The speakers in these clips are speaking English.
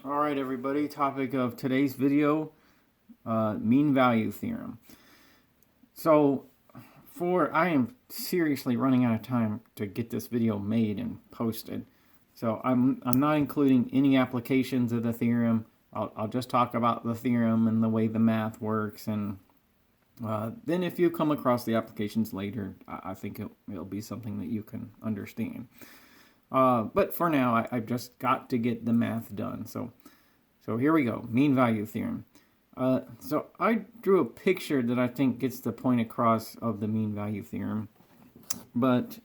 All right, everybody, topic of today's video, mean value theorem. So, I am seriously running out of time to get this video made and posted. So I'm not including any applications of the theorem. I'll just talk about the theorem and the way the math works, and then if you come across the applications later, I think it'll be something that you can understand. But for now, I've just got to get the math done. So here we go, mean value theorem. So I drew a picture that I think gets the point across of the mean value theorem. But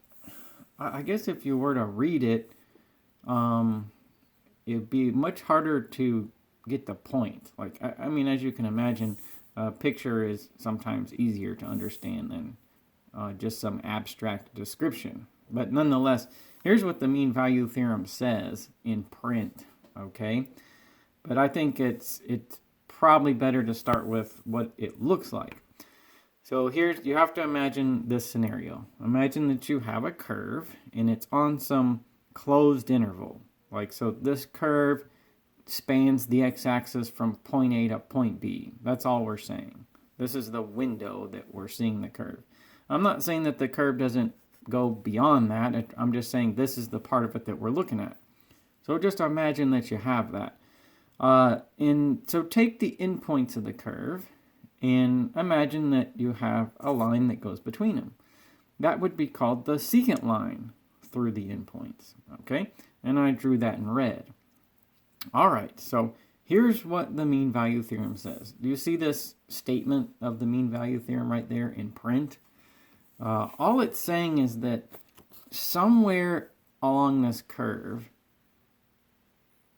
I guess if you were to read it, it'd be much harder to get the point. Like, I mean, as you can imagine, a picture is sometimes easier to understand than just some abstract description. But nonetheless, here's what the mean value theorem says in print, okay? But I think it's probably better to start with what it looks like. So you have to imagine this scenario. Imagine that you have a curve and it's on some closed interval. Like, so this curve spans the x-axis from point A to point B. That's all we're saying. This is the window that we're seeing the curve. I'm not saying that the curve doesn't go beyond that. I'm just saying this is the part of it that we're looking at. So just imagine that you have that. So take the endpoints of the curve and imagine that you have a line that goes between them. That would be called the secant line through the endpoints, okay? And I drew that in red. All right, so here's what the mean value theorem says. Do you see this statement of the mean value theorem right there in print? All it's saying is that somewhere along this curve,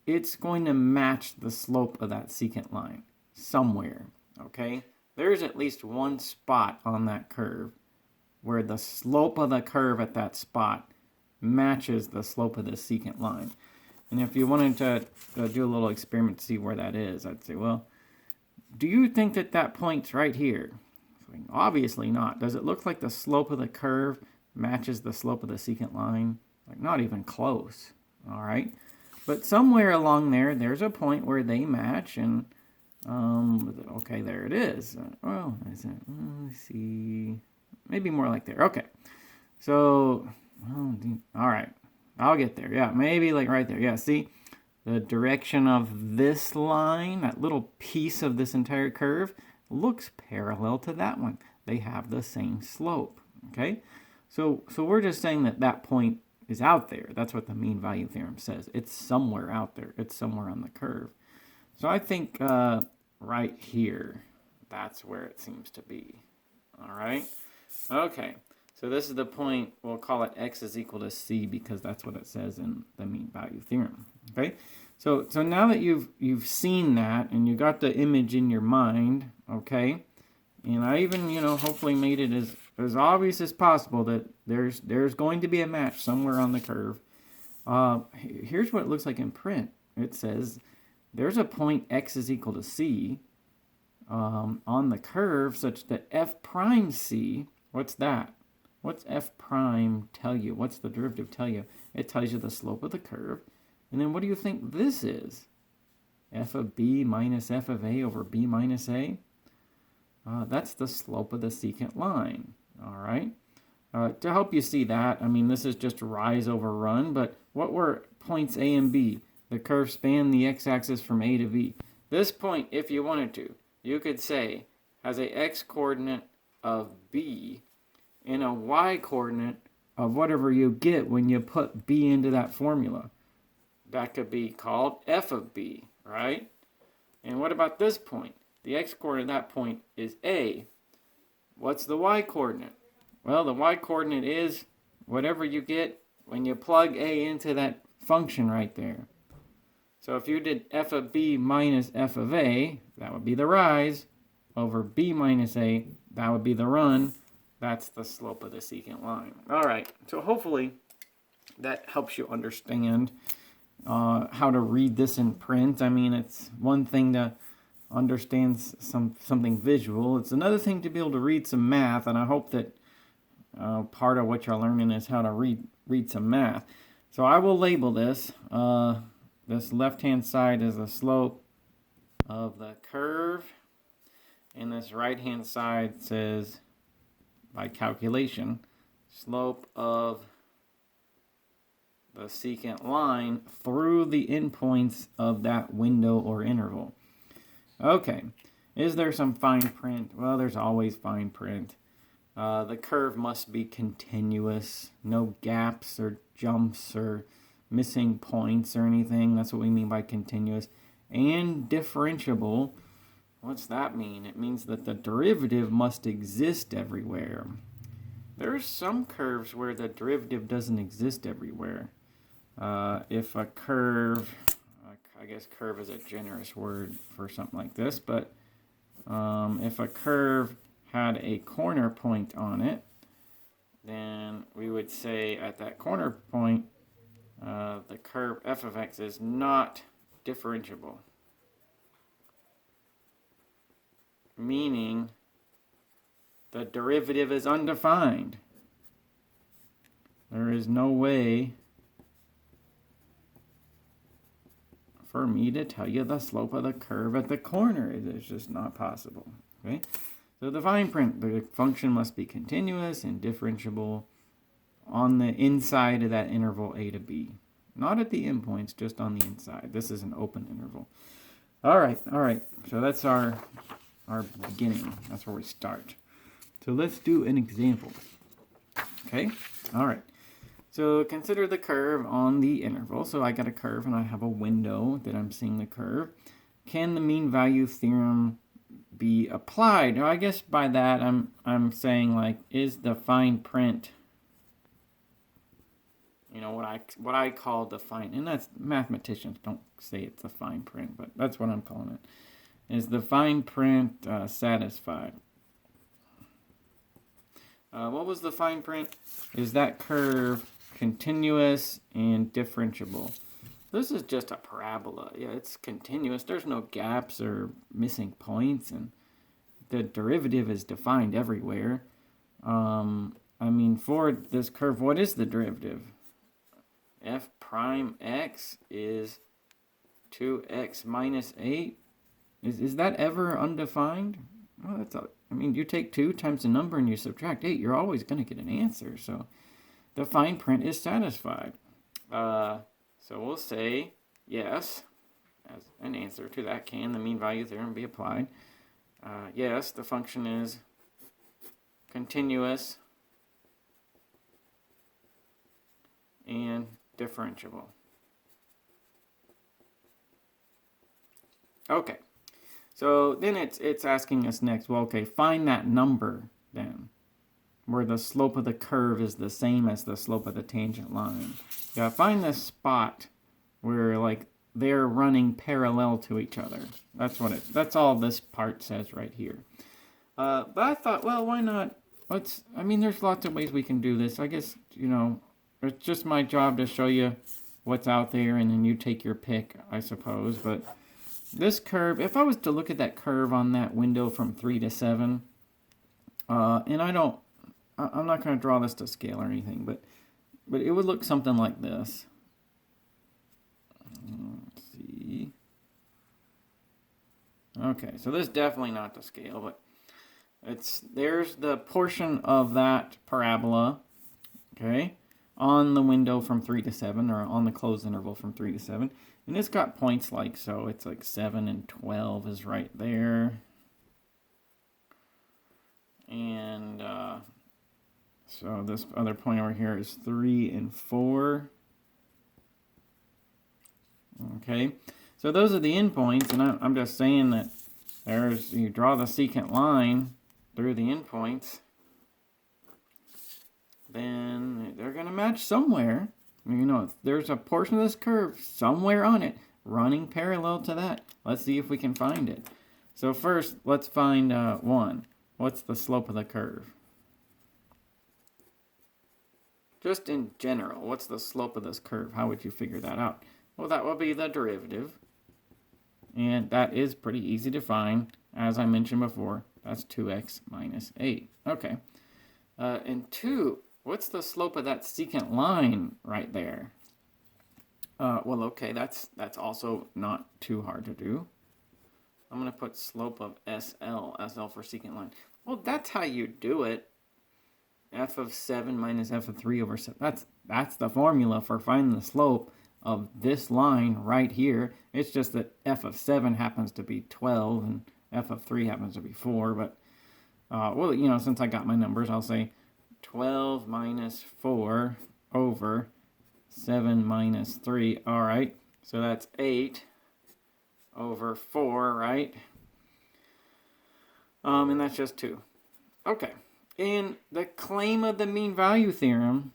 it's going to match the slope of that secant line somewhere, okay? There's at least one spot on that curve where the slope of the curve at that spot matches the slope of the secant line. And if you wanted to do a little experiment to see where that is, I'd say, well, do you think that that point's right here? Obviously not. Does it look like the slope of the curve matches the slope of the secant line? Like, not even close, all right? But somewhere along there, there's a point where they match, and okay, there it is. Well, let's see, maybe more like there. Okay, so all right, I'll get there. Yeah, maybe like right there. Yeah, see, the direction of this line, that little piece of this entire curve, looks parallel to that one. They have the same slope. Okay, so we're just saying that that point is out there. That's what the mean value theorem says. It's somewhere out there. It's somewhere on the curve. So I think right here, that's where it seems to be. All right? Okay. So this is the point, we'll call it x is equal to c because that's what it says in the mean value theorem. Okay? So now that you've seen that and you got the image in your mind, okay? And I even, hopefully made it as obvious as possible that there's going to be a match somewhere on the curve. Here's what it looks like in print. It says there's a point x is equal to c on the curve such that f prime c, what's that? What's f prime tell you? What's the derivative tell you? It tells you the slope of the curve. And then what do you think this is? F of b minus f of a over b minus a? That's the slope of the secant line, all right? To help you see that, I mean, this is just rise over run, but what were points A and B? The curve spanned the x-axis from A to B. This point, if you wanted to, you could say has a x-coordinate of B and a y-coordinate of whatever you get when you put B into that formula. That could be called f of B, right? And what about this point? The x-coordinate at that point is A. What's the y-coordinate? Well, the y-coordinate is whatever you get when you plug A into that function right there. So if you did f of b minus f of a, that would be the rise, over b minus a, that would be the run. That's the slope of the secant line. All right, so hopefully that helps you understand how to read this in print. I mean, it's one thing to understand something visual. It's another thing to be able to read some math, and I hope that part of what you're learning is how to read some math. So I will label this this left-hand side is the slope of the curve, and this right-hand side says, by calculation, slope of the secant line through the endpoints of that window or interval. Okay, is there some fine print? Well, there's always fine print. The curve must be continuous, no gaps or jumps or missing points or anything. That's what we mean by continuous. And differentiable. What's that mean? It means that the derivative must exist everywhere. There's some curves where the derivative doesn't exist everywhere. If a curve, I guess curve is a generous word for something like this, but if a curve had a corner point on it, then we would say at that corner point, the curve f of x is not differentiable. Meaning the derivative is undefined. There is no way for me to tell you the slope of the curve at the corner. It is just not possible. Okay? So the fine print, the function must be continuous and differentiable on the inside of that interval a to b. Not at the endpoints, just on the inside. This is an open interval. All right. So that's our beginning. That's where we start. So let's do an example. Okay? All right. So consider the curve on the interval. So I got a curve and I have a window that I'm seeing the curve. Can the mean value theorem be applied? Now, I guess by that I'm saying, like, is the fine print, you know, what I call the fine, and that's, mathematicians don't say it's a fine print, but that's what I'm calling it. Is the fine print satisfied? What was the fine print? Is that curve continuous and differentiable? This is just a parabola. Yeah, it's continuous. There's no gaps or missing points, and the derivative is defined everywhere. I mean, for this curve, what is the derivative? F prime x is 2x minus 8. Is that ever undefined? Well, that's a, I mean, you take 2 times the number and you subtract 8, you're always going to get an answer. So the fine print is satisfied. So we'll say yes as an answer to that. Can the mean value theorem be applied? Yes, the function is continuous and differentiable. Okay, so then it's asking us next, well, okay, find that number then, where the slope of the curve is the same as the slope of the tangent line. You gotta find this spot where, like, they're running parallel to each other. That's all this part says right here. But I thought, well, why not? There's lots of ways we can do this. I guess, you know, it's just my job to show you what's out there, and then you take your pick, I suppose. But this curve, if I was to look at that curve on that window from 3 to 7, and I'm not going to draw this to scale or anything, but it would look something like this. Let's see. Okay, so this is definitely not to scale, but there's the portion of that parabola, okay, on the window from 3 to 7, or on the closed interval from 3 to 7. And it's got points like so. It's like 7 and 12 is right there. And so this other point over here is 3 and 4. Okay, so those are the endpoints, and I'm just saying that you draw the secant line through the endpoints, then they're going to match somewhere. You know, there's a portion of this curve somewhere on it running parallel to that. Let's see if we can find it. So first, let's find 1. What's the slope of the curve? Just in general, what's the slope of this curve? How would you figure that out? Well, that will be the derivative. And that is pretty easy to find. As I mentioned before, that's 2x minus 8. Okay. And 2, what's the slope of that secant line right there? Well, okay, that's also not too hard to do. I'm going to put slope of SL for secant line. Well, that's how you do it. F of 7 minus f of 3 over 7. That's the formula for finding the slope of this line right here. It's just that f of 7 happens to be 12 and f of 3 happens to be 4. But, well, you know, since I got my numbers, I'll say 12 minus 4 over 7 minus 3. All right, so that's 8 over 4, right? And that's just 2. Okay. And the claim of the mean value theorem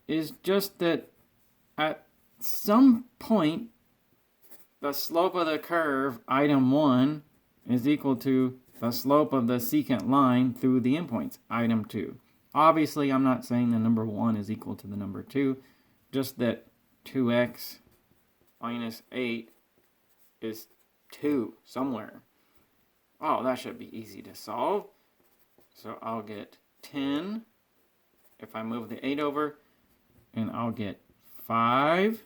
is just that at some point, the slope of the curve, item 1, is equal to the slope of the secant line through the endpoints, item 2. Obviously, I'm not saying the number 1 is equal to the number 2, just that 2x minus 8 is 2 somewhere. Oh, that should be easy to solve. So I'll get 10 if I move the 8 over, and I'll get 5.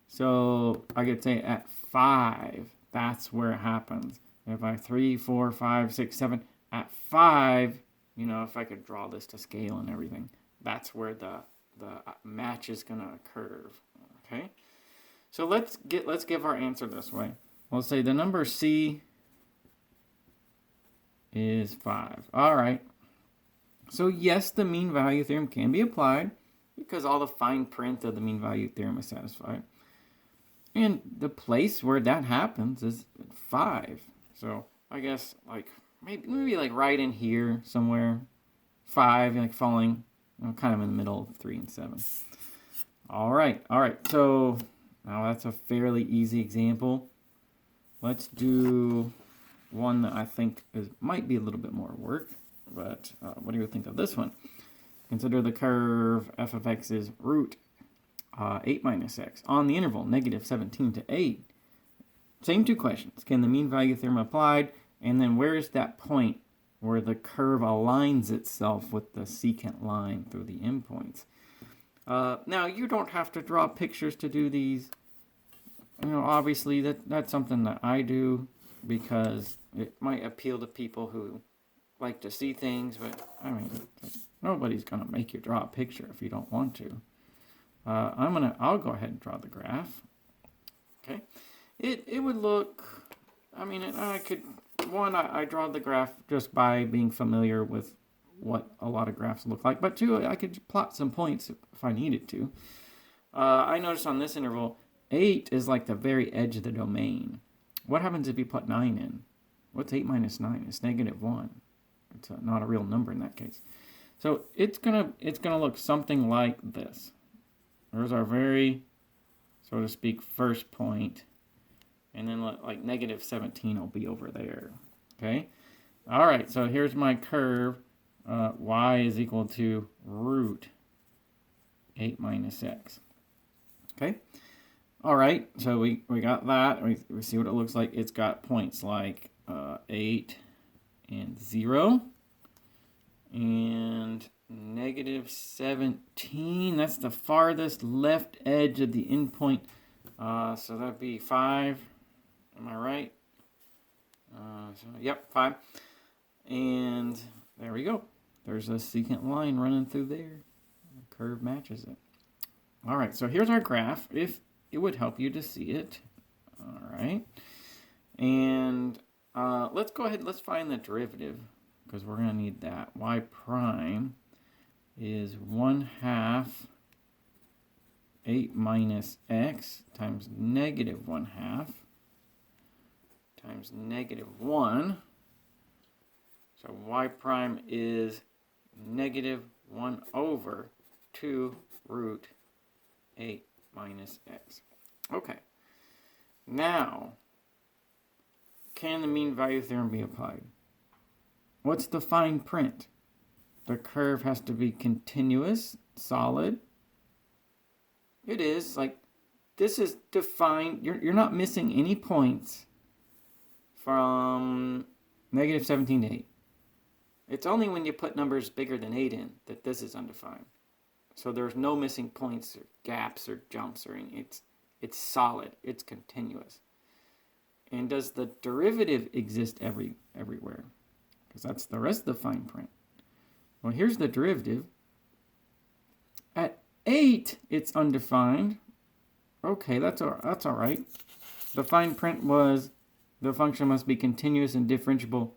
So I could say at 5, that's where it happens. If I 3, 4, 5, 6, 7, at 5, you know, if I could draw this to scale and everything, that's where the match is going to occur. Okay? So let's give our answer this way. We'll say the number C is 5. All right. So yes, the mean value theorem can be applied because all the fine print of the mean value theorem is satisfied. And the place where that happens is 5. So I guess like maybe like right in here somewhere. 5, like falling, you know, kind of in the middle of 3 and 7. All right. So now that's a fairly easy example. Let's do one that I think might be a little bit more work, but what do you think of this one? Consider the curve f of x is root 8 minus x on the interval negative 17 to 8. Same two questions. Can the mean value theorem applied? And then where is that point where the curve aligns itself with the secant line through the endpoints? Now, you don't have to draw pictures to do these. You know, obviously, that's something that I do because it might appeal to people who like to see things, but I mean, nobody's gonna make you draw a picture if you don't want to. I'll go ahead and draw the graph. Okay, it would look. I mean, I draw the graph just by being familiar with what a lot of graphs look like, but two, I could plot some points if I needed to. I noticed on this interval, 8 is like the very edge of the domain. What happens if you put 9 in? What's 8 minus 9? It's negative 1. It's not a real number in that case. So it's gonna look something like this. There's our very, so to speak, first point. And then like negative 17 will be over there. Okay? All right, so here's my curve. Y is equal to root 8 minus x. Okay? All right, so we got that. We see what it looks like. It's got points like 8 and 0. And negative 17. That's the farthest left edge of the endpoint. So that'd be 5. Am I right? Yep, 5. And there we go. There's a secant line running through there. The curve matches it. All right, so here's our graph. If it would help you to see it. All right. And let's go ahead. Let's find the derivative because we're going to need that. Y prime is 1/2 8 minus x times negative 1/2 times negative 1. So y prime is negative 1 over 2 root 8 minus x. Okay. Now, can the mean value theorem be applied? What's the fine print? The curve has to be continuous, solid. It is. Like, this is defined. You're not missing any points from negative 17 to 8. It's only when you put numbers bigger than 8 in that this is undefined. So there's no missing points or gaps or jumps or anything. It's solid. It's continuous. And does the derivative exist everywhere? Because that's the rest of the fine print. Well, here's the derivative. At 8, it's undefined. Okay, that's all right. The fine print was the function must be continuous and differentiable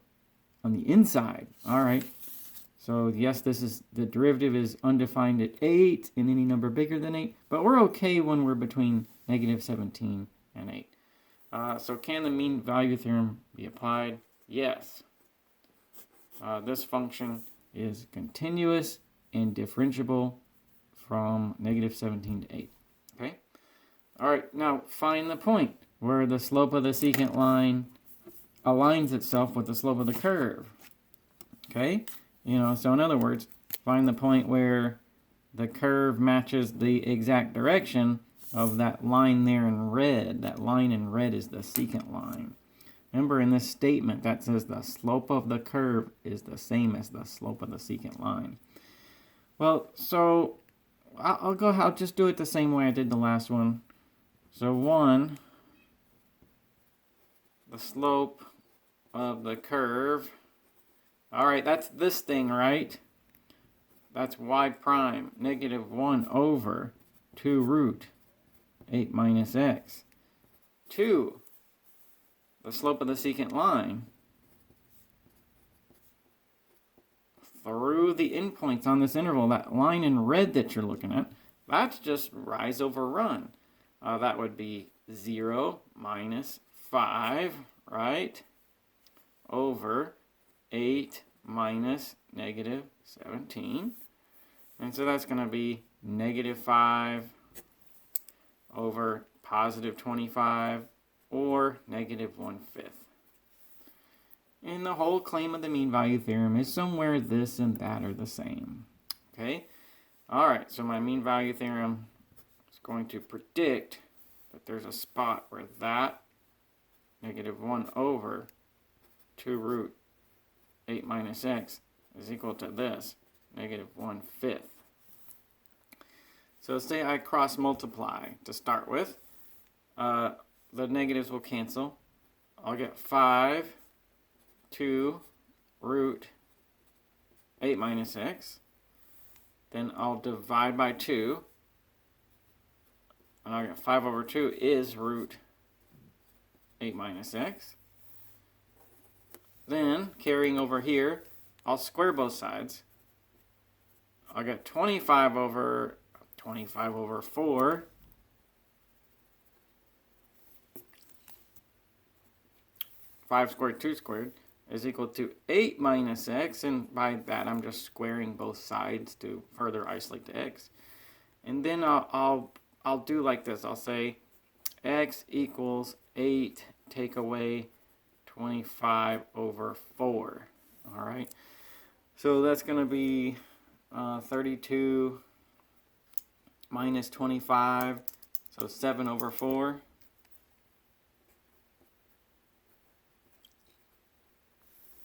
on the inside. All right. So yes, the derivative is undefined at 8 and any number bigger than 8, but we're okay when we're between negative 17 and 8. So can the mean value theorem be applied? Yes. This function is continuous and differentiable from negative 17 to 8. Okay? All right, now find the point where the slope of the secant line aligns itself with the slope of the curve. Okay? So in other words, find the point where the curve matches the exact direction of that line there in red. That line in red is the secant line. Remember in this statement that says the slope of the curve is the same as the slope of the secant line. Well, so I'll just do it the same way I did the last one. So 1, the slope of the curve. All right, that's this thing, right? That's y prime, negative 1 over 2 root 8 minus x. 2, the slope of the secant line through the endpoints on this interval, that line in red that you're looking at, that's just rise over run. That would be 0 minus 5, right, over 8 minus negative 17. And so that's going to be negative 5 over positive 25 or negative 1/5. And the whole claim of the mean value theorem is somewhere this and that are the same. Okay? All right, so my mean value theorem is going to predict that there's a spot where that negative 1 over 2 root 8 minus x is equal to this, negative 1/5. So say I cross multiply to start with. The negatives will cancel. I'll get 5, 2 root 8 minus x. Then I'll divide by 2. And I'll get 5 over 2 is root 8 minus x. Then, carrying over here, I'll square both sides. I'll get 25 over 4. Five squared, 2 squared is equal to 8 minus x, and by that I'm just squaring both sides to further isolate the x. And then I'll do like this. I'll say x equals 8 take away 25 over 4. All right. So that's going to be 32 minus 25, so 7 over 4.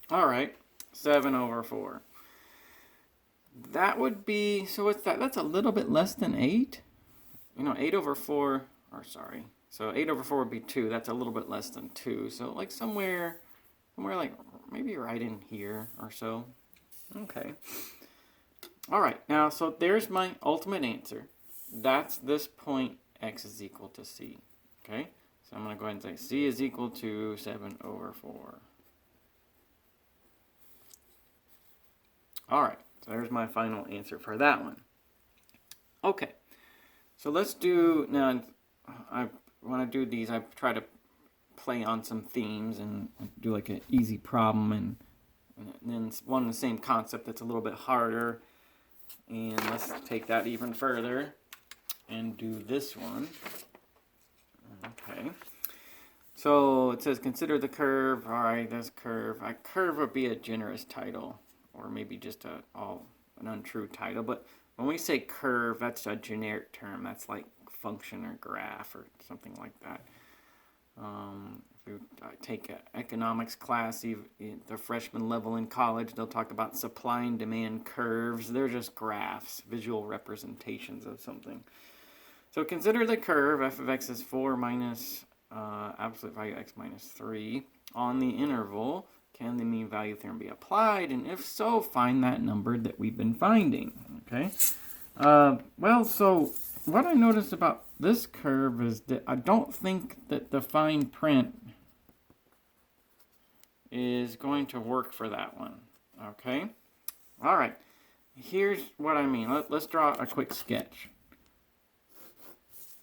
All right, 7 over 4. That would be, so what's that? That's a little bit less than 8. 8 over 4, or sorry. So 8 over 4 would be 2. That's a little bit less than 2. So like somewhere like maybe right in here or so. Okay. All right, now so there's my ultimate answer. That's this point x is equal to c. Okay, so I'm going to go ahead and say c is equal to 7 over 4. All right, so there's my final answer for that one. Okay, so let's do, now when I do these, I try to play on some themes and do like an easy problem and then one the same concept that's a little bit harder. And let's take that even further and do this one. Okay. So it says consider the curve. All right, this curve. A curve would be a generous title, or maybe just an untrue title. But when we say curve, that's a generic term. That's like function or graph or something like that. If you take an economics class, the freshman level in college, they'll talk about supply and demand curves. They're just graphs, visual representations of something. So consider the curve f of x is 4 minus absolute value x minus 3 on the interval. Can the mean value theorem be applied? And if so, find that number that we've been finding. Okay. Well, so what I noticed about this curve is that I don't think that the fine print is going to work for that one. Okay. All right. Here's what I mean. Let's draw a quick sketch.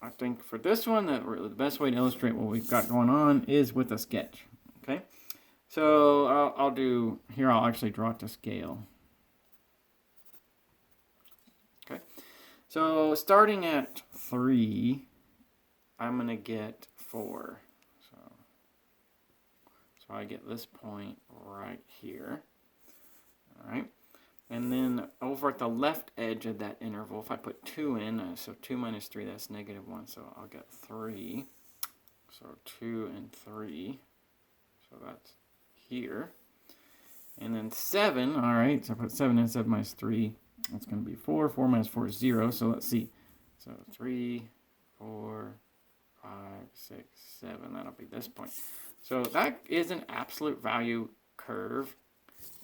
I think for this one, the best way to illustrate what we've got going on is with a sketch. Okay. So I'll actually draw it to scale. Okay. So starting at 3, I'm going to get 4. So I get this point right here. All right. And then over at the left edge of that interval, if I put 2 in, so 2 minus 3, that's negative 1. So I'll get 3. So 2 and 3. So that's here. And then 7, all right, so I put 7 in, 7 minus 3. That's going to be 4. 4 minus 4 is 0. So let's see. So 3, 4, 5, 6, 7. That'll be this point. So that is an absolute value curve.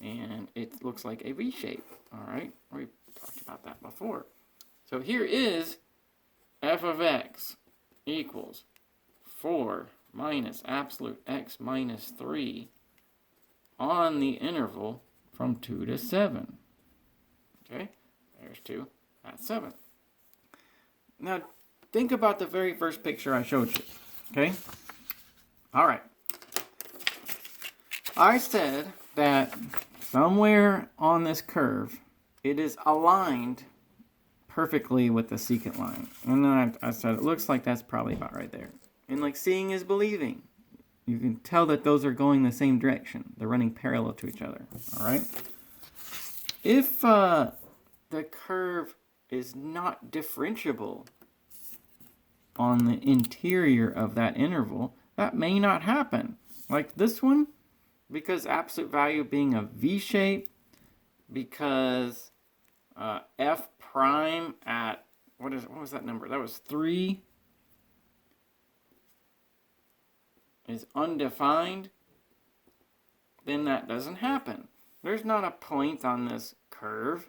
And it looks like a V shape. All right, we talked about that before. So here is f of x equals 4 minus absolute x minus 3 on the interval from 2 to 7. Okay, there's 2, that's 7. Now, think about the very first picture I showed you. Okay, all right. I said that somewhere on this curve, it is aligned perfectly with the secant line. And then I said, it looks like that's probably about right there. And like seeing is believing. You can tell that those are going the same direction. They're running parallel to each other. All right. If the curve is not differentiable on the interior of that interval, that may not happen. Like this one, because absolute value being a V shape, because f prime at, what was that number? That was 3 is undefined, then that doesn't happen. There's not a point on this curve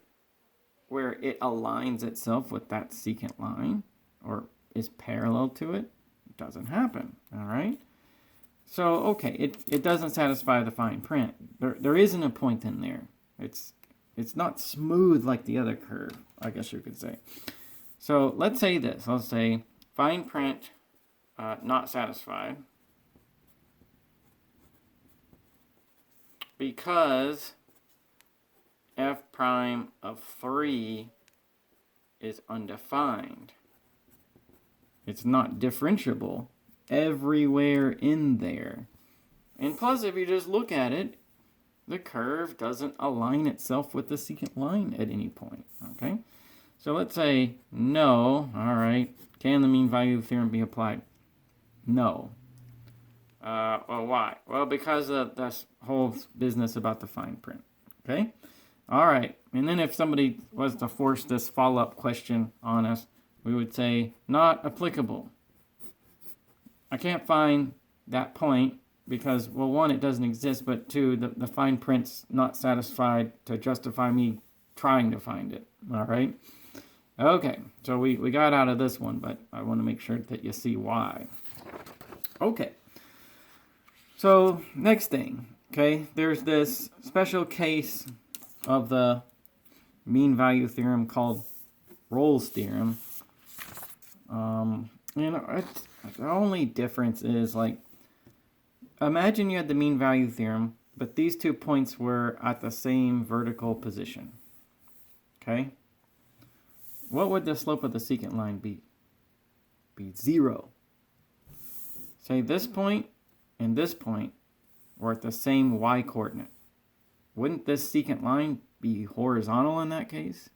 where it aligns itself with that secant line or is parallel to it. It doesn't happen, all right? So, okay, it doesn't satisfy the fine print. There isn't a point in there. It's not smooth like the other curve, I guess you could say. So let's say this. Let's say fine print not satisfied because f prime of 3 is undefined. It's not differentiable everywhere in there. And plus, if you just look at it, the curve doesn't align itself with the secant line at any point, okay? So let's say no. All right. Can the mean value theorem be applied? No. Well, why? Well, because of this whole business about the fine print, okay? All right. And then if somebody was to force this follow-up question on us, we would say not applicable. I can't find that point because, well, 1, it doesn't exist, but 2, the fine print's not satisfied to justify me trying to find it. All right? Okay, so we got out of this one, but I want to make sure that you see why. Okay. So, next thing, okay, there's this special case of the mean value theorem called Rolle's theorem. The only difference is, like, imagine you had the mean value theorem, but these 2 points were at the same vertical position. Okay? What would the slope of the secant line be? Be 0. Say this point and this point were at the same y coordinate. Wouldn't this secant line be horizontal in that case?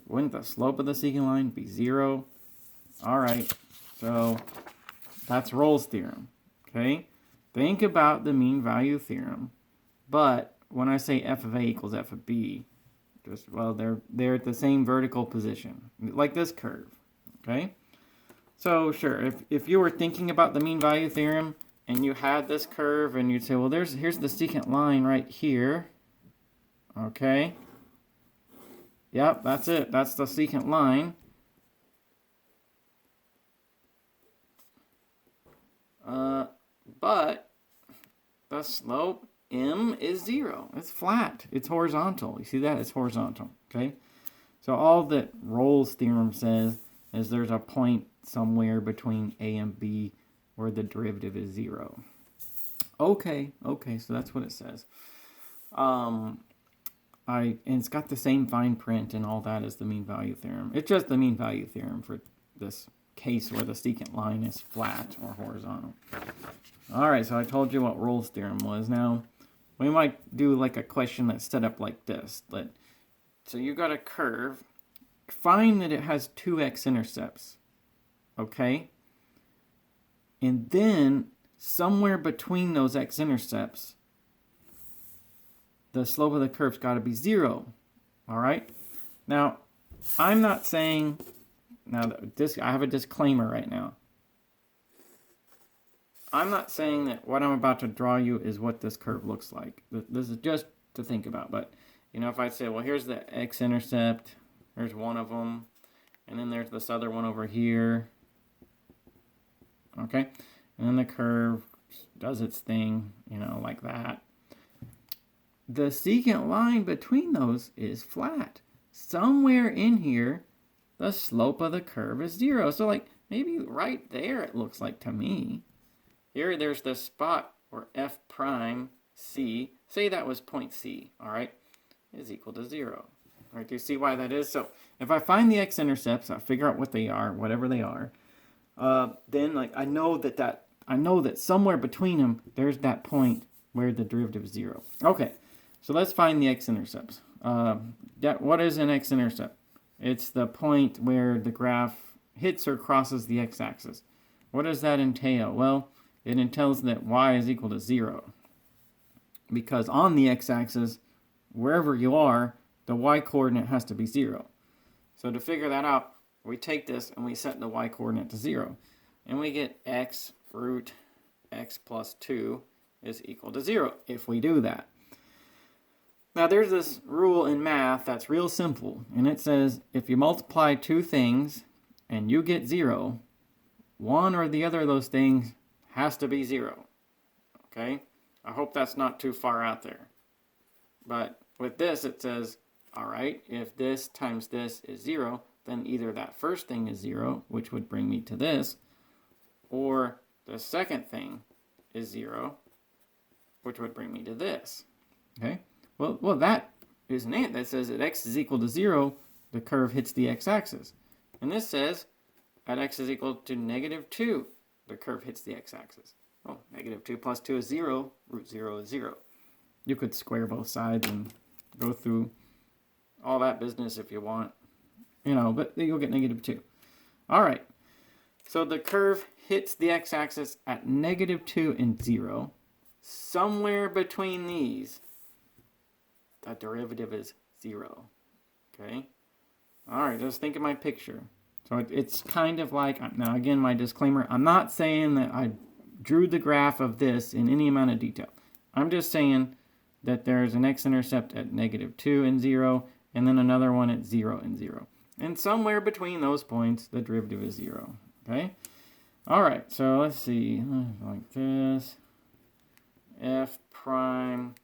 Wouldn't the slope of the secant line be 0? All right, so That's Rolle's theorem. Okay? Think about the mean value theorem. But when I say f of a equals f of b, just, well, they're at the same vertical position, like this curve. Okay? So sure, if you were thinking about the mean value theorem and you had this curve and you'd say, well, here's the secant line right here. Okay? Yep, that's it. That's the secant line. But the slope m is 0. It's flat. It's horizontal. You see that? It's horizontal. Okay? So all that Rolle's theorem says is there's a point somewhere between a and b where the derivative is 0. Okay, so that's what it says. And it's got the same fine print and all that as the mean value theorem. It's just the mean value theorem for this case where the secant line is flat or horizontal. All right, so I told you what Rolle's theorem was. Now, we might do like a question that's set up like this. So you got a curve. Find that it has two x-intercepts, okay? And then somewhere between those x-intercepts, the slope of the curve's got to be 0, all right? Now, I'm not saying, I have a disclaimer right now. I'm not saying that what I'm about to draw you is what this curve looks like. This is just to think about. But, you know, if I say, well, here's the x-intercept, there's one of them, and then there's this other one over here, okay? And then the curve does its thing, you know, like that. The secant line between those is flat. Somewhere in here, the slope of the curve is 0. So, like, maybe right there it looks like to me. Here, there's the spot where f prime c, say that was point C, all right, is equal to 0. All right, do you see why that is? So if I find the x-intercepts, I figure out what they are, whatever they are, then like I know that somewhere between them, there's that point where the derivative is 0. Okay, so let's find the x-intercepts. What is an x-intercept? It's the point where the graph hits or crosses the x-axis. What does that entail? Well, it entails that y is equal to 0. Because on the x-axis, wherever you are, the y-coordinate has to be 0. So to figure that out, we take this and we set the y-coordinate to 0. And we get x root x plus 2 is equal to 0 if we do that. Now there's this rule in math that's real simple. And it says if you multiply two things and you get 0, one or the other of those things has to be 0. Okay? I hope that's not too far out there. But with this, it says, all right, if this times this is 0, then either that first thing is 0, which would bring me to this, or the second thing is 0, which would bring me to this. Okay? Well, that is an ant that says that x is equal to 0, the curve hits the x-axis. And this says at x is equal to -2, the curve hits the x-axis. Well, -2 plus 2 is 0, root 0 is 0. You could square both sides and go through all that business if you want. You know, but you'll get -2. All right. So the curve hits the x-axis at -2 and 0. Somewhere between these, the derivative is 0. Okay? All right, just think of my picture. So it's kind of like, now again, my disclaimer, I'm not saying that I drew the graph of this in any amount of detail. I'm just saying that there's an x-intercept at -2 and 0, and then another one at 0 and 0. And somewhere between those points, the derivative is 0. Okay? All right, so let's see. Like this. F prime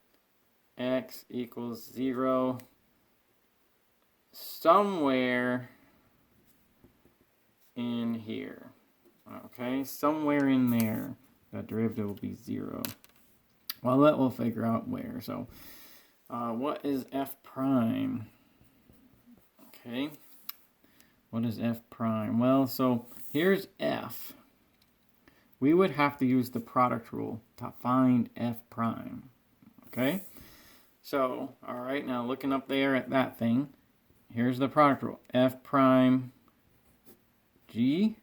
x equals 0. Somewhere in here. Okay, somewhere in there, that derivative will be 0. Well, that we'll figure out where. So, what is f prime? Okay, what is f prime? Well, so here's f. We would have to use the product rule to find f prime. Okay, so, all right, now looking up there at that thing, here's the product rule. F prime g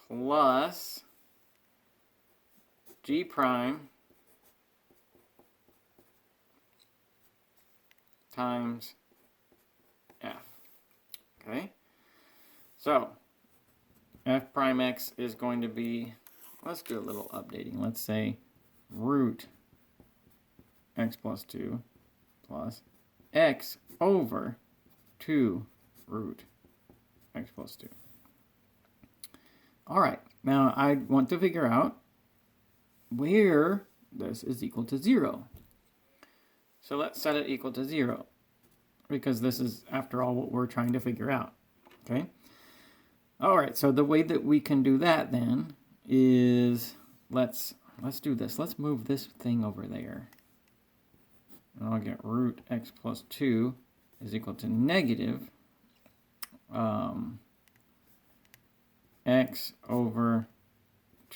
plus g prime times f. Okay? So, f prime x is going to be, let's do a little updating. Let's say root x plus 2 plus x over 2 root x plus 2. All right, now I want to figure out where this is equal to 0. So let's set it equal to 0, because this is, after all, what we're trying to figure out. Okay? All right, so the way that we can do that then is, let's do this. Let's move this thing over there. And I'll get root x plus 2 is equal to negative x over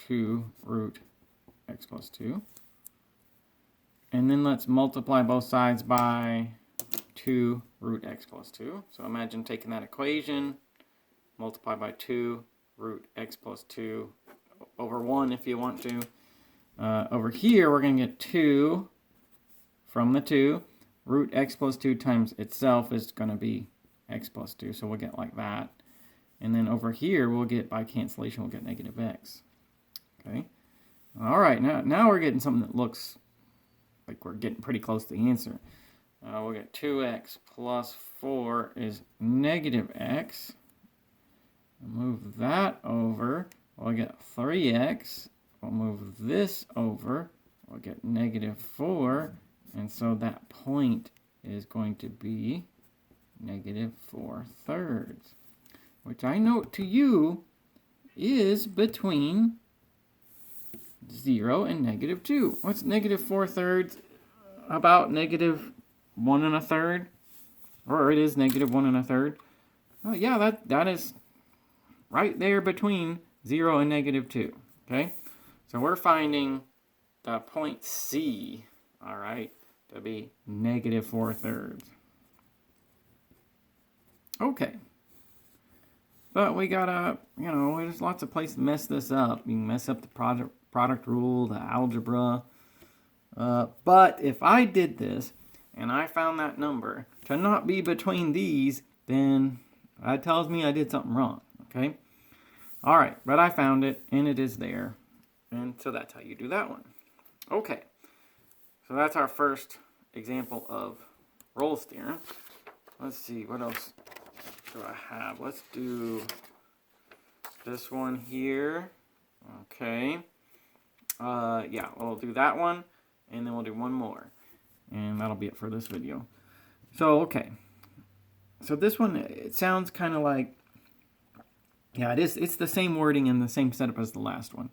2 root x plus 2. And then let's multiply both sides by 2 root x plus 2. So imagine taking that equation, multiply by 2 root x plus 2 over 1 if you want to. Over here, we're going to get 2 from the 2. Root x plus 2 times itself is going to be x plus 2. So we'll get like that. And then over here, we'll get, by cancellation, we'll get negative x. Okay. All right, now we're getting something that looks like we're getting pretty close to the answer. We'll get 2x plus 4 is negative x. Move that over. We'll get 3x. We'll move this over. We'll get negative 4. And so that point is going to be negative 4/3, which I note to you is between 0 and negative 2. What's negative 4/3? About negative 1 1/3? Or it is negative 1 1/3. Oh yeah, that is right there between 0 and negative 2. Okay? So we're finding the point C, all right, to be negative 4/3. Okay. But we gotta, there's lots of places to mess this up. You can mess up the product rule, the algebra. But if I did this and I found that number to not be between these, then that tells me I did something wrong. Okay? All right, but I found it and it is there. And so that's how you do that one. Okay. So that's our first example of Rolle's theorem. Let's see, what else do I have? Let's do this one here. Okay. Yeah, we'll do that one, and then we'll do one more. And that'll be it for this video. So, okay. So this one, it sounds kind of like, yeah, it is. It's the same wording and the same setup as the last one.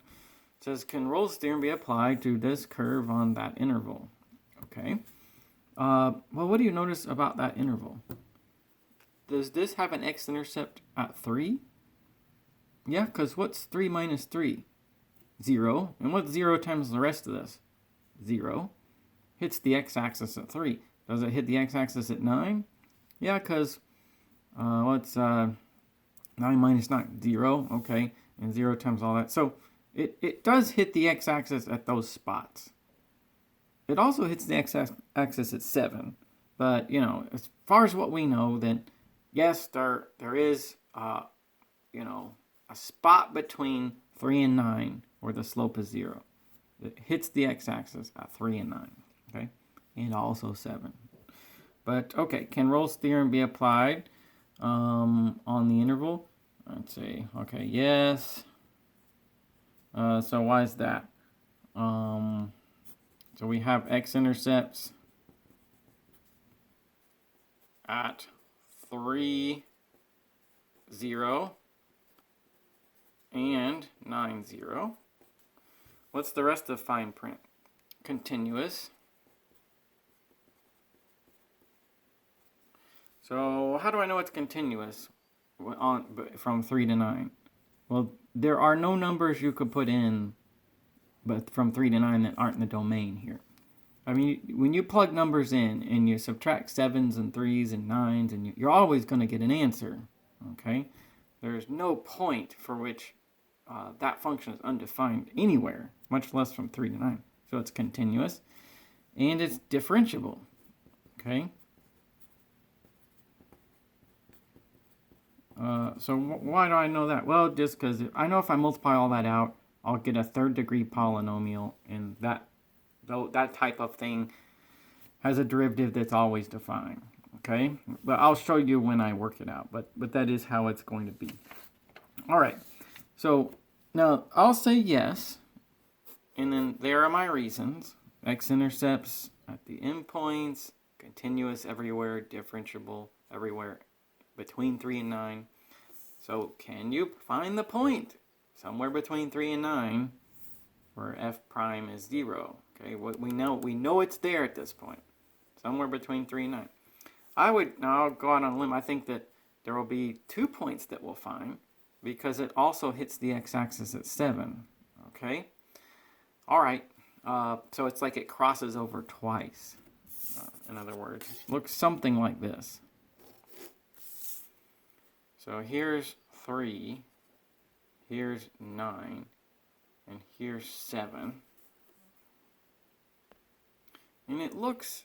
It says, can Rolle's theorem be applied to this curve on that interval? Okay. Well, what do you notice about that interval? Does this have an x-intercept at 3? Yeah, because what's 3 minus 3? 0. And what's 0 times the rest of this? 0. Hits the x-axis at 3. Does it hit the x-axis at 9? Yeah, because what's 9 minus 9? 0. Okay, and 0 times all that. So it does hit the x-axis at those spots. It also hits the x-axis at 7. But, as far as what we know, then yes, there is, a spot between 3 and 9 where the slope is 0. It hits the x-axis at 3 and 9, okay? And also 7. But, okay, can Rolle's theorem be applied on the interval? Let's see. Okay, yes. So why is that? So we have x-intercepts at 3, 0, and 9, 0. What's the rest of fine print? Continuous. So how do I know it's continuous from 3 to 9? Well, there are no numbers you could put in but from 3 to 9 that aren't in the domain here. I mean, when you plug numbers in and you subtract 7s and 3s and 9s, and you're always going to get an answer, okay? There's no point for which that function is undefined anywhere, much less from 3 to 9. So it's continuous, and it's differentiable, okay? So why do I know that? Well, just because I know if I multiply all that out, I'll get a third-degree polynomial, and that type of thing has a derivative that's always defined, okay? But I'll show you when I work it out, but that is how it's going to be. All right, so now I'll say yes, and then there are my reasons. X-intercepts at the endpoints, continuous everywhere, differentiable everywhere between 3 and 9. So can you find the point somewhere between 3 and 9 where f prime is 0? Okay, we know it's there at this point, somewhere between 3 and 9. Now I'll go out on a limb. I think that there will be 2 points that we'll find because it also hits the x-axis at 7. Okay, all right. So it's like it crosses over twice. In other words, looks something like this. So here's 3, here's 9, and here's 7. And it looks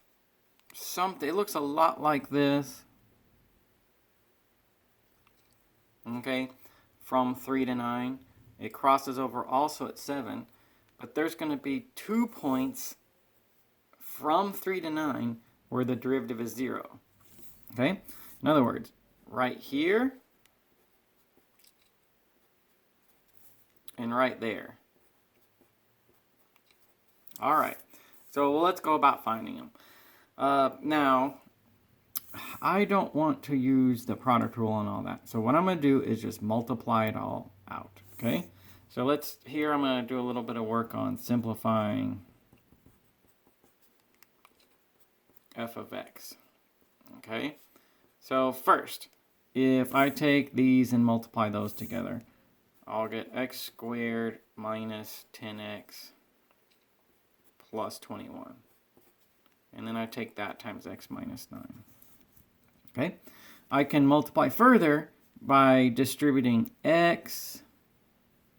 it looks a lot like this. Okay, from 3 to 9. It crosses over also at 7. But there's going to be 2 points from 3 to 9 where the derivative is 0. Okay? In other words, right here and right there. All right. So let's go about finding them. Now, I don't want to use the product rule and all that. So what I'm going to do is just multiply it all out. Okay? So I'm going to do a little bit of work on simplifying f of x. Okay? So first, if I take these and multiply those together, I'll get x squared minus 10x plus 21. And then I take that times x minus 9. Okay? I can multiply further by distributing x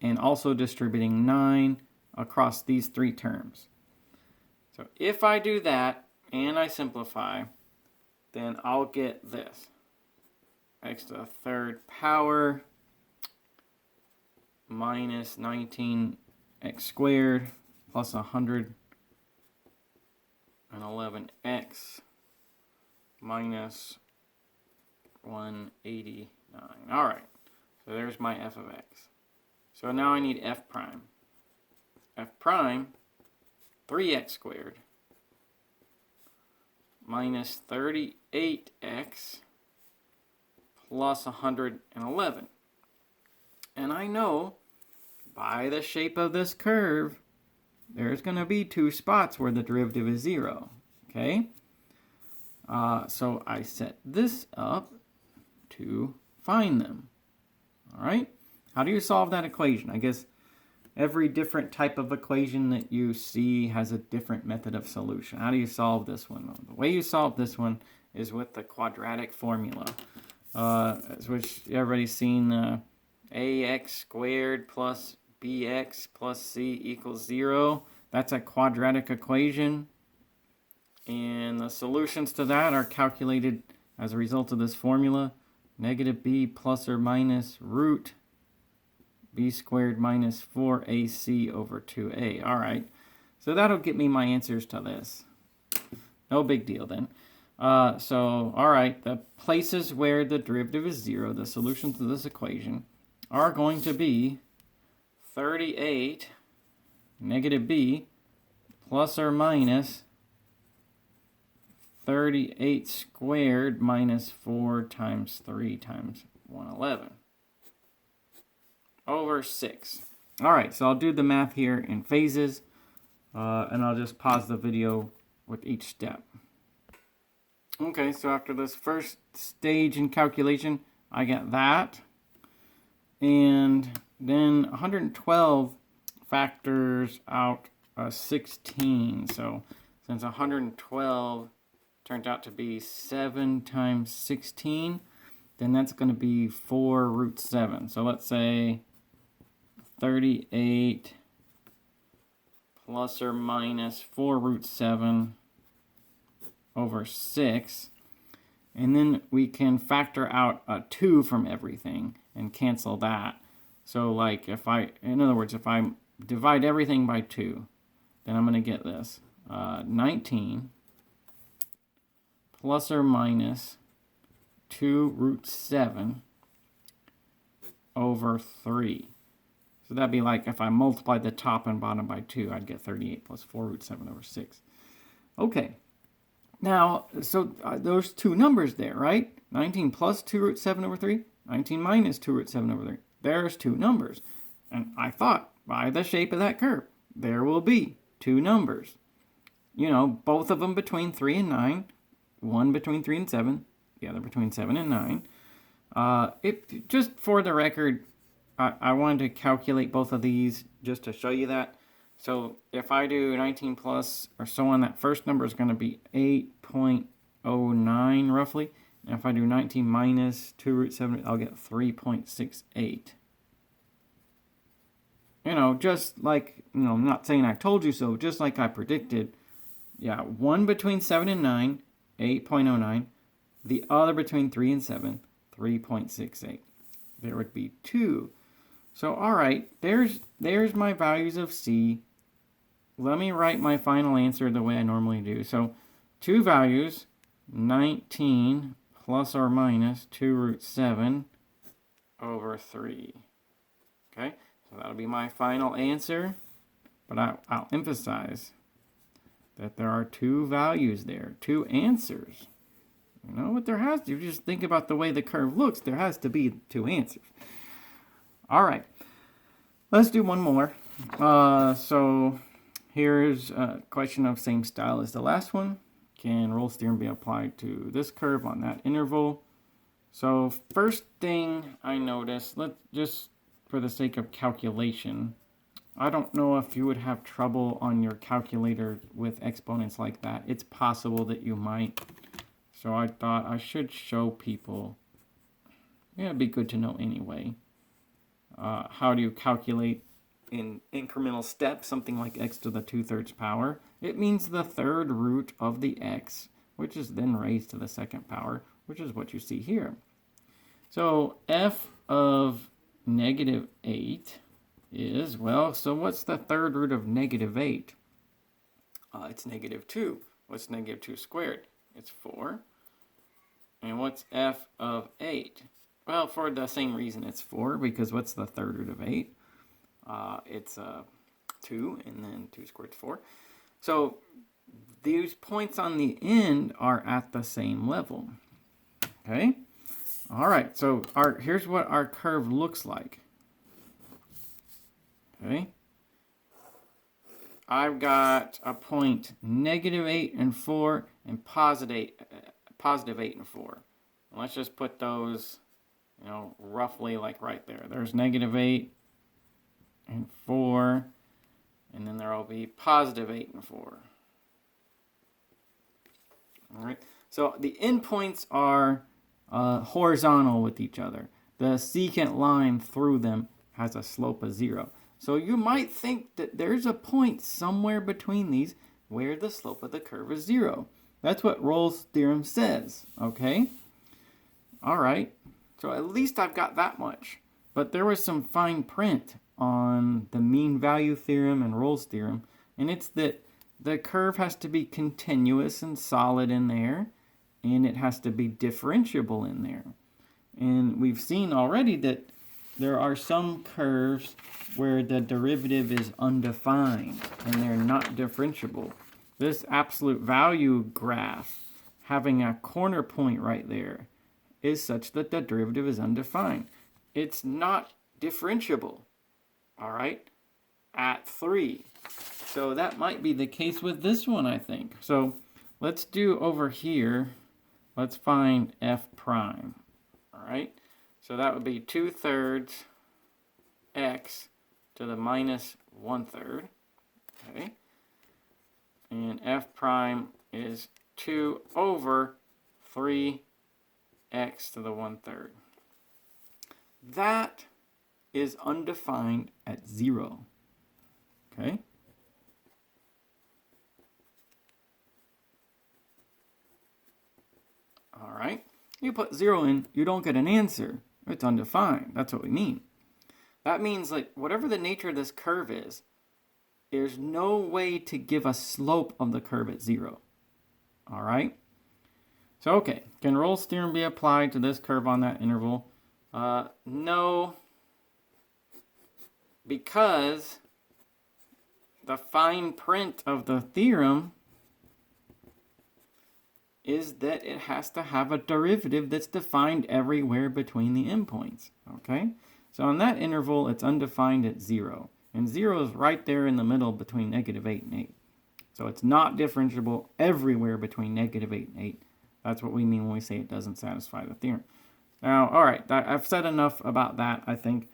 and also distributing 9 across these 3 terms. So if I do that and I simplify, then I'll get this. X to the 3rd power minus 19x squared plus 111x minus 189. All right, so there's my f of x. So now I need f prime. F prime, 3x squared minus 38x plus 111. And I know by the shape of this curve, there's going to be 2 spots where the derivative is 0. Okay? So I set this up to find them. All right? How do you solve that equation? I guess every different type of equation that you see has a different method of solution. How do you solve this one? The way you solve this one is with the quadratic formula, which everybody's seen. Ax squared plus bx plus c equals 0. That's a quadratic equation. And the solutions to that are calculated as a result of this formula. Negative b plus or minus root b squared minus 4ac over 2a. All right. So that'll get me my answers to this. No big deal then. So, all right, the places where the derivative is 0, the solutions to this equation, are going to be 38 negative b plus or minus 38 squared minus 4 times 3 times 111 over 6. All right, so I'll do the math here in phases, and I'll just pause the video with each step. Okay, so after this first stage in calculation, I get that. And then 112 factors out 16. So since 112 turned out to be 7 times 16, then that's going to be 4 root 7. So let's say 38 plus or minus 4 root 7 over 6. And then we can factor out a 2 from everything and cancel that. So like in other words, if I divide everything by 2, then I'm going to get this. 19 plus or minus 2 root 7 over 3. So that'd be like if I multiplied the top and bottom by 2, I'd get 38 plus 4 root 7 over 6. Okay. Now, so those two numbers there, right? 19 plus 2 root 7 over 3, 19 minus 2 root 7 over 3. There's two numbers. And I thought, by the shape of that curve, there will be two numbers. You know, both of them between 3 and 9, one between 3 and 7, the other between 7 and 9. Just for the record, I wanted to calculate both of these just to show you that. So if I do 19 plus or so on, that first number is going to be 8.09 roughly. And if I do 19 minus 2 root 7, I'll get 3.68. You know, just like, I'm not saying I told you so, just like I predicted. Yeah, one between 7 and 9, 8.09. The other between 3 and 7, 3.68. There would be 2. So, all right, there's my values of C. Let me write my final answer the way I normally do. So, two values, 19 plus or minus 2 root 7 over 3. Okay, so that'll be my final answer. But I'll emphasize that there are two values there, two answers. You know what there has to, if you just think about the way the curve looks, there has to be two answers. All right, let's do one more. So here's a question of same style as the last one. Can Rolle's theorem be applied to this curve on that interval? So first thing I noticed, let's just for the sake of calculation, I don't know if you would have trouble on your calculator with exponents like that. It's possible that you might. So I thought I should show people. Yeah, it'd be good to know anyway. How do you calculate in incremental steps something like x to the 2/3 power? It means the third root of the x, which is then raised to the second power, which is what you see here. So f of negative 8 is, well, so what's the third root of negative 8? It's negative 2. What's negative 2 squared? It's 4. And what's f of 8? Well, for the same reason, it's 4, because what's the third root of 8? It's 2, and then 2 squared is 4. So these points on the end are at the same level. Okay? All right, so here's what our curve looks like. Okay? I've got a point negative 8 and 4 and positive 8 and 4. And let's just put those, roughly like right there. There's negative 8 and 4, and then there will be positive 8 and 4. All right. So the endpoints are horizontal with each other. The secant line through them has a slope of 0. So you might think that there's a point somewhere between these where the slope of the curve is 0. That's what Rolle's theorem says, okay? All right, so at least I've got that much. But there was some fine print on the mean value theorem and Rolle's theorem, and it's that the curve has to be continuous and solid in there, and it has to be differentiable in there. And we've seen already that there are some curves where the derivative is undefined and they're not differentiable. This absolute value graph having a corner point right there is such that the derivative is undefined. It's not differentiable, all right, at 3. So that might be the case with this one, I think. So let's do over here, let's find f prime, all right? So that would be 2/3 x to the minus 1/3, okay? And f prime is 2 over 3 x to the 1/3. That is undefined at 0. Okay? All right. You put 0 in, you don't get an answer. It's undefined. That's what we mean. That means, like, whatever the nature of this curve is, there's no way to give a slope of the curve at 0. All right? So, okay, can Rolle's theorem be applied to this curve on that interval? No, because the fine print of the theorem is that it has to have a derivative that's defined everywhere between the endpoints, okay? So on that interval, it's undefined at 0. And 0 is right there in the middle between -8 and 8. So it's not differentiable everywhere between -8 and 8. That's what we mean when we say it doesn't satisfy the theorem. Now, all right, I've said enough about that, I think.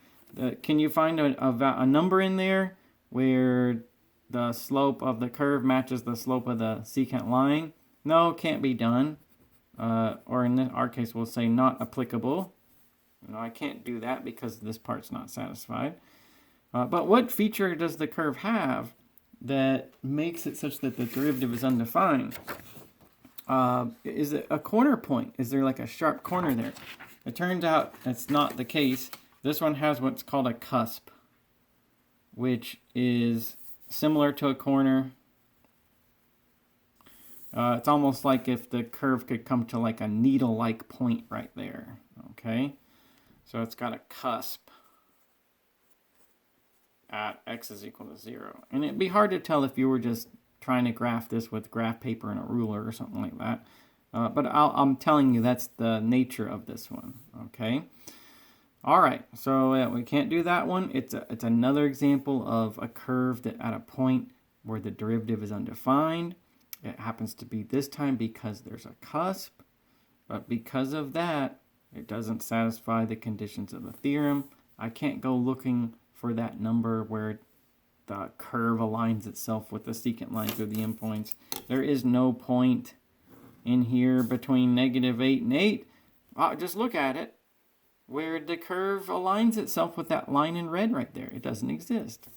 Can you find a number in there where the slope of the curve matches the slope of the secant line? No, can't be done. Or in our case, we'll say not applicable. I can't do that because this part's not satisfied. But what feature does the curve have that makes it such that the derivative is undefined? Is it a corner point? Is there like a sharp corner there? It turns out that's not the case. This one has what's called a cusp, which is similar to a corner. It's almost like if the curve could come to like a needle-like point right there, okay? So it's got a cusp at x is equal to 0. And it'd be hard to tell if you were just trying to graph this with graph paper and a ruler or something like that. But I'm telling you that's the nature of this one, okay? All right, so we can't do that one. It's another example of a curve that at a point where the derivative is undefined. It happens to be this time because there's a cusp, but because of that, it doesn't satisfy the conditions of the theorem. I can't go looking for that number where the curve aligns itself with the secant line through the endpoints. There is no point in here between -8 and 8. Just look at it, where the curve aligns itself with that line in red right there. It doesn't exist.